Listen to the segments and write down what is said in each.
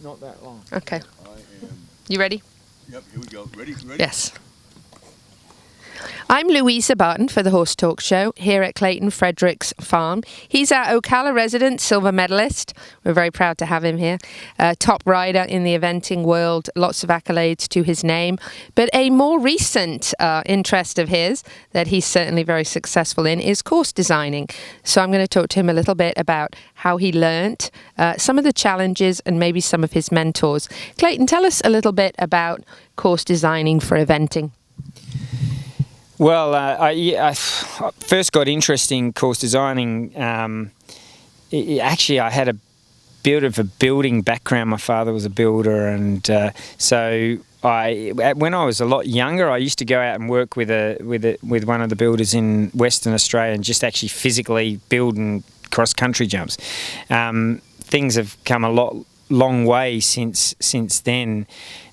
not that long. Okay. I am. You ready? Yep, here we go. Ready? Yes. I'm Louisa Barton for the Horse Talk Show here at Clayton Fredericks Farm. He's our Ocala resident, silver medalist. We're very proud to have him here. Top rider in the eventing world, lots of accolades to his name. But a more recent interest of his that he's certainly very successful in is course designing. So I'm going to talk to him a little bit about how he learnt, some of the challenges and maybe some of his mentors. Clayton, tell us a little bit about course designing for eventing. Well, I first got interested in course designing. Actually, I had a bit of a building background. My father was a builder, and so when I was a lot younger, I used to go out and work with one of the builders in Western Australia and just actually physically building cross country jumps. Things have come long way since then.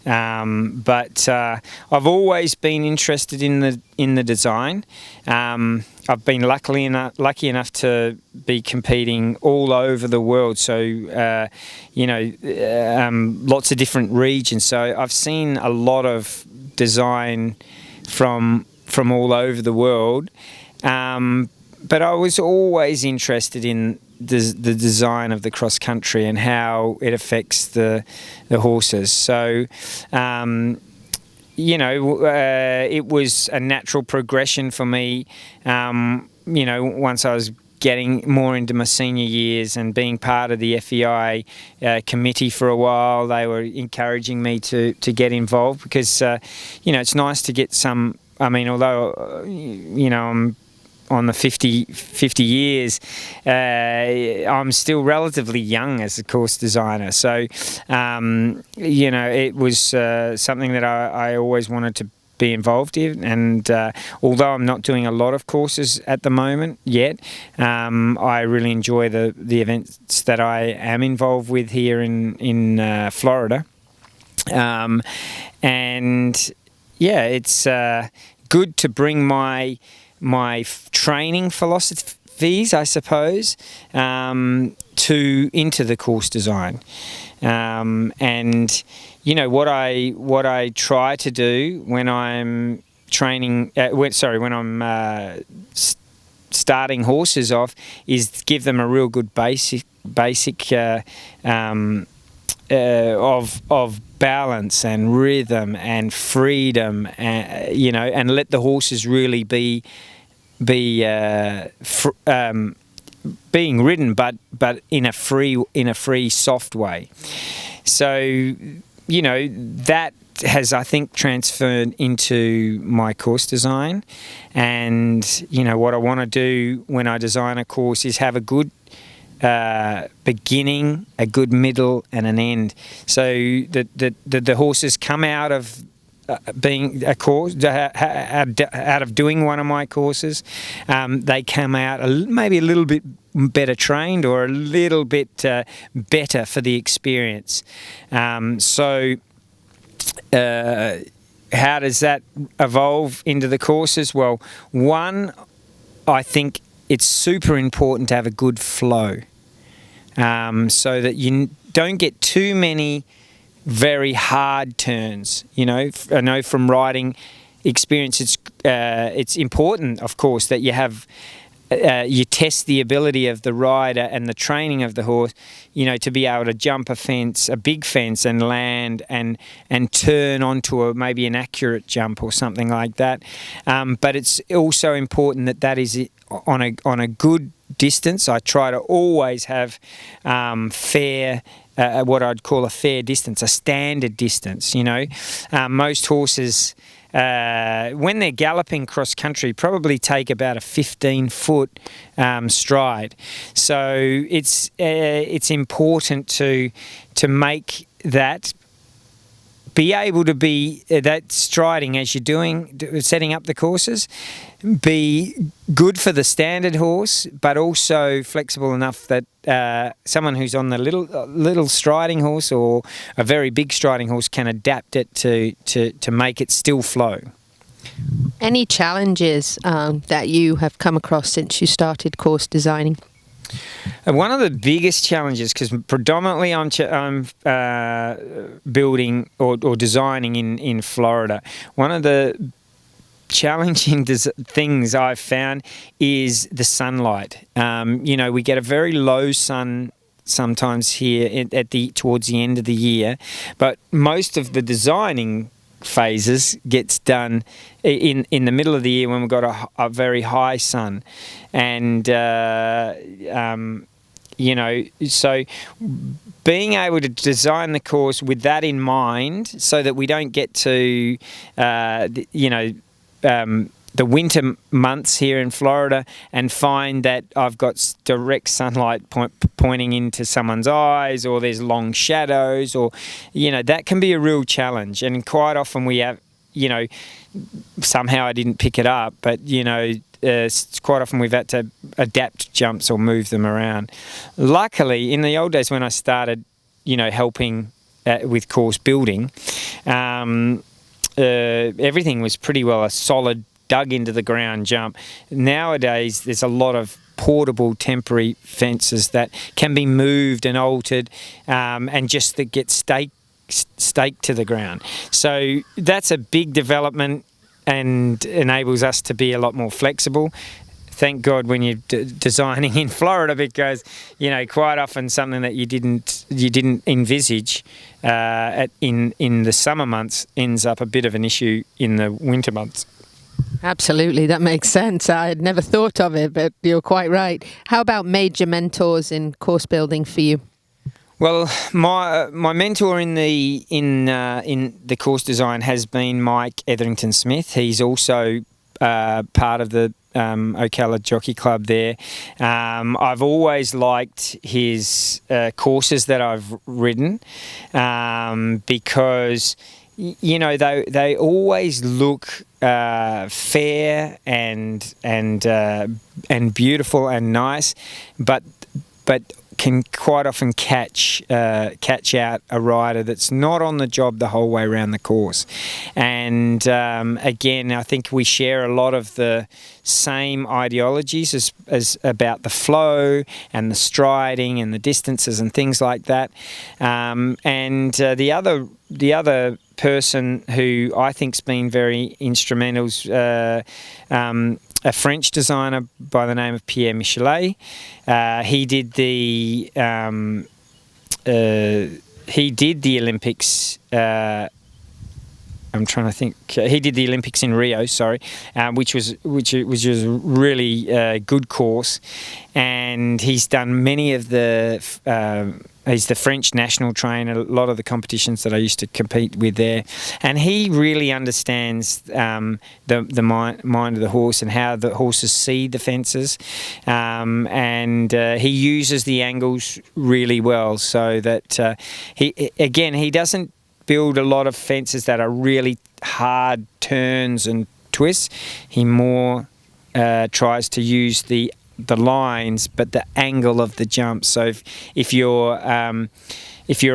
But I've always been interested in the design. I've been lucky enough to be competing all over the world. So lots of different regions. So I've seen a lot of design from all over the world. But I was always interested in the design of the cross country and how it affects the horses. So, it was a natural progression for me. Once I was getting more into my senior years and being part of the FEI committee for a while, they were encouraging me to get involved because, it's nice to get some. I mean, although I'm on the 50 years, I'm still relatively young as a course designer. So, it was something that I always wanted to be involved in. And although I'm not doing a lot of courses at the moment yet, I really enjoy the events that I am involved with here in Florida. It's good to bring my training philosophies, I suppose, into the course design, what I try to do when I'm training, when I'm starting horses off, is give them a real good basic of balance and rhythm and freedom, and let the horses really be being ridden, but in a free, soft way. So, that has, I think, transferred into my course design. And, what I want to do when I design a course is have a good beginning, a good middle, and an end, so that the horses come out of being a course, out of doing one of my courses, they come out maybe a little bit better trained or a little bit better for the experience. How does that evolve into the courses? Well, one, I think it's super important to have a good flow, so that you don't get too many very hard turns. I know from riding experience, it's important, of course, that you have you test the ability of the rider and the training of the horse, to be able to jump a big fence and land and turn onto maybe an accurate jump or something like that. But it's also important that is on a good distance. I try to always have fair, what I'd call a fair distance, a standard distance. Most horses, when they're galloping cross country, probably take about a 15-foot stride. So it's important to make that, be able to be that striding as you're setting up the courses, be good for the standard horse, but also flexible enough that someone who's on the little striding horse or a very big striding horse can adapt it to make it still flow. Any challenges that you have come across since you started course designing? And one of the biggest challenges, because predominantly I'm building or designing in Florida, one of the challenging things I've found is the sunlight. We get a very low sun sometimes here towards the end of the year, but most of the designing phases gets done in the middle of the year when we've got a very high sun, and so being able to design the course with that in mind, so that we don't get to the winter months here in Florida and find that I've got direct sunlight pointing into someone's eyes, or there's long shadows, or, that can be a real challenge. And quite often we have, somehow I didn't pick it up, but, quite often we've had to adapt jumps or move them around. Luckily, in the old days when I started, helping with course building, everything was pretty well a solid dug into the ground jump. Nowadays there's a lot of portable temporary fences that can be moved and altered, and just that get staked to the ground. So that's a big development and enables us to be a lot more flexible. Thank God when you're designing in Florida, because quite often something that you didn't envisage in the summer months ends up a bit of an issue in the winter months. Absolutely, that makes sense. I had never thought of it, but you're quite right. How about major mentors in course building for you? Well, my mentor in the course design has been Mike Etherington Smith. He's also part of the Ocala Jockey Club there. I've always liked his courses that I've ridden, because they always look fair and beautiful and nice, but can quite often catch out a rider that's not on the job the whole way around the course. And again, I think we share a lot of the same ideologies as about the flow and the striding and the distances and things like that. The other person who I think's been very instrumental is a French designer by the name of Pierre Michelet. He did the Olympics. I'm trying to think. He did the Olympics in Rio, which was a really good course, and he's done many of the. He's the French national trainer, a lot of the competitions that I used to compete with there. And he really understands the mind of the horse and how the horses see the fences. And he uses the angles really well, so that he doesn't build a lot of fences that are really hard turns and twists. He more tries to use the lines, but the angle of the jump. So if you're a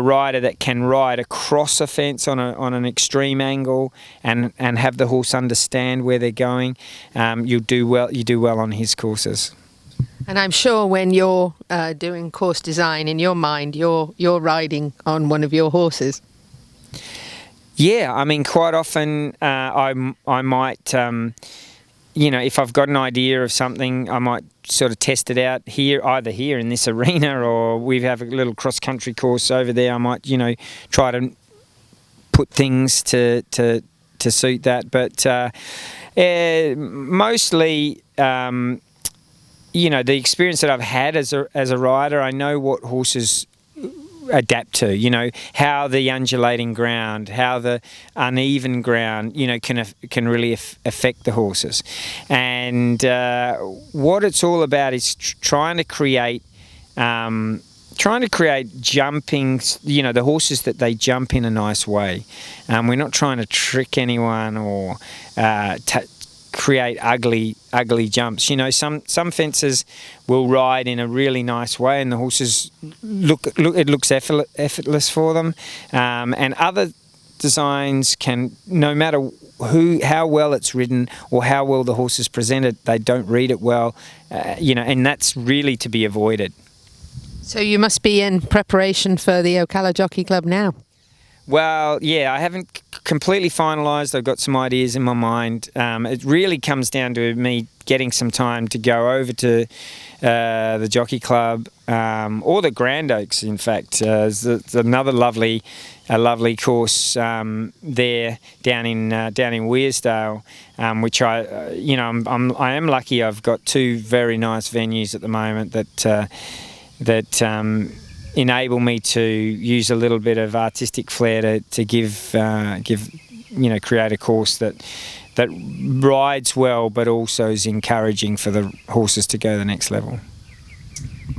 rider that can ride across a fence on an extreme angle and have the horse understand where they're going, you do well on his courses. And I'm sure when you're doing course design, in your mind, you're riding on one of your horses. Yeah, I mean, quite often I might, if I've got an idea of something, I might sort of test it out either here in this arena, or we have a little cross-country course over there. I might, try to put things to suit that. But mostly, the experience that I've had as a rider, I know what horses adapt to, how the undulating ground, how the uneven ground, can really affect the horses. And what it's all about is trying to create jumping, the horses that they jump in a nice way. We're not trying to trick anyone or create ugly jumps. Some fences will ride in a really nice way, and the horses look it looks effortless for them. And other designs can, no matter how well it's ridden or how well the horse is presented, they don't read it well, and that's really to be avoided. So you must be in preparation for the Ocala Jockey Club now. Well, yeah, I haven't completely finalised. I've got some ideas in my mind. It really comes down to me getting some time to go over to the Jockey Club or the Grand Oaks. In fact, there's another lovely course there down in Wearsdale, which I am lucky. I've got two very nice venues at the moment that enable me to use a little bit of artistic flair to create a course that rides well, but also is encouraging for the horses to go to the next level.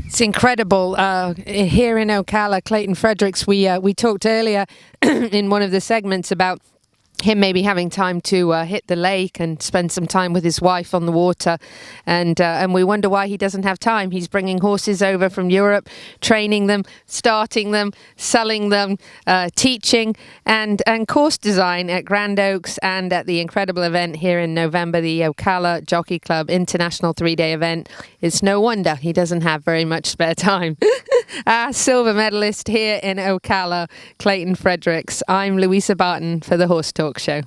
It's incredible. Here in Ocala, Clayton Fredericks, we talked earlier in one of the segments about him maybe having time to hit the lake and spend some time with his wife on the water, and we wonder why he doesn't have time. He's bringing horses over from Europe, training them, starting them, selling them, teaching, and course design at Grand Oaks and at the incredible event here in November, the Ocala Jockey Club International 3-day event. It's no wonder he doesn't have very much spare time. Our silver medalist here in Ocala, Clayton Fredericks. I'm Louisa Barton for the Horse Talk Show.